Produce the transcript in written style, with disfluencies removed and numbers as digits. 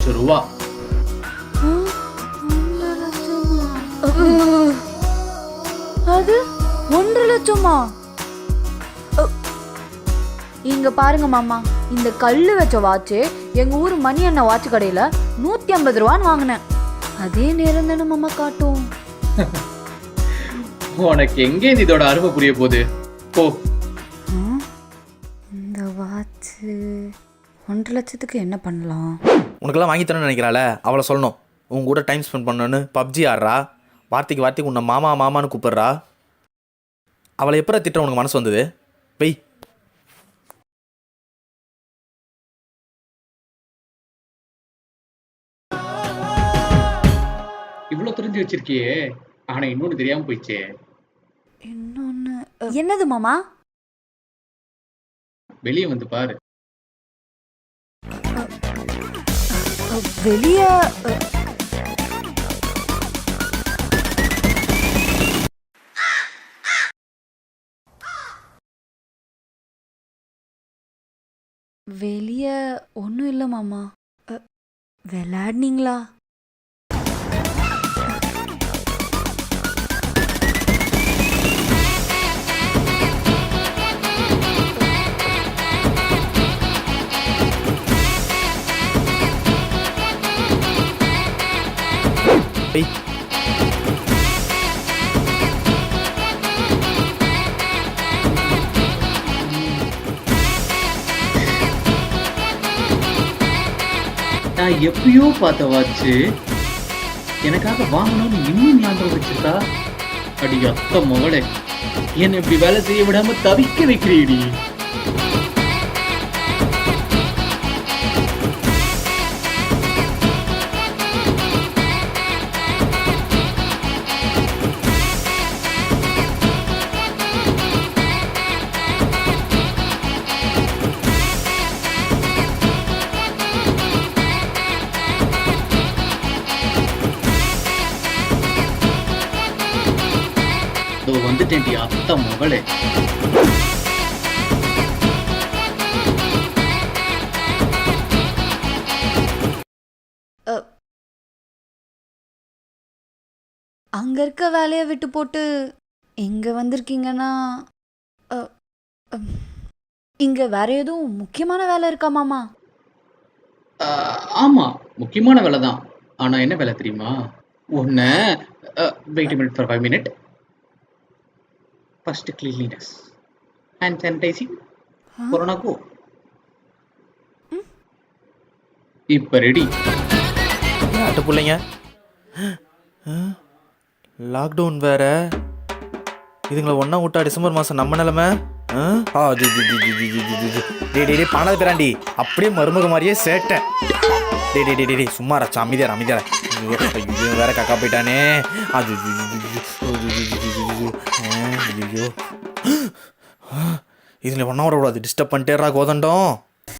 லட்சம் ரூபா. அது 1.5 லட்சமா? இங்க பாருங்க மாமா, இந்த கல்லு வச்ச வாட்சு எங்க ஊர் மணி அண்ணா வாட்ச் கடையில 150 ரூபான்னு வாங்கினேன். அதே நேரம் தானே மாமா காட்டும். உனக்கு எங்க இதோட அருமை புரிய போகுது? போ. இந்த வாட்சு 1.5 லட்சத்துக்கு என்ன பண்ணலாம்? உனக்கெல்லாம் வாங்கி தரணும்னு நினைக்கிறாள, அவளை சொல்லணும். உங்க கூட டைம் ஸ்பெண்ட் பண்ணணுன்னு பப்ஜி ஆடுறா, வார்த்தைக்கு வார்த்தைக்கு உன்னை மாமா மாமான்னு கூப்பிடுறா. அவளை எப்போ திட்ட உனக்கு மனசு வந்தது? பெய். இவ்வளவு தெரிஞ்சு வச்சிருக்கியே, ஆனா இன்னொன்னு தெரியாம போயிடுச்சே. இன்னொன்னு என்னது மாமா? வெளியே வந்து பாரு. வெளிய வெளிய ஒன்றும் இல்லை மாமா. விளையாடுனீங்களா? பெய். நான் எப்பயோ பார்த்த வாட்சு எனக்காக வாங்கணும்னு இன்னும் ஞாபகம் வச்சிருக்கா. அடி அத்த மகளே, என்னை இப்படி வேலை செய்ய விடாம தவிக்க வைக்கிறீடி. வந்துட்டேன்டி அத்த மகளே. அங்க இருக்க வேலையை விட்டு போட்டு இங்க வந்திருக்கீங்கன்னா இங்க வேற எதுவும் முக்கியமான வேலை இருக்கா மாமா? ஆமா, முக்கியமான வேலை தான். ஆனா என்ன வேலை தெரியுமா? ஒன்ன wait minute for 5 minute. First cleanliness, hand sanitising, corona go. இப்ப ரெடி. அட்ட பிள்ளைங்க, லாக்டவுன் வேற. இதுங்களை ஒன்றா விட்டா டிசம்பர் மாதம் நம்ம நிலமை. டே பணத்தை பேராண்டி, அப்படியே மருமக மாதிரியே சேட்டேன். டே சும்மா ரச்சா, அமைதியார அமைதியார. ஐயோ வேற காக்கா போயிட்டானே. அது ஐயோ, இதில் ஒன்றா விடக்கூடாது, டிஸ்டர்ப் பண்ணிட்டேறா கோதண்டம்.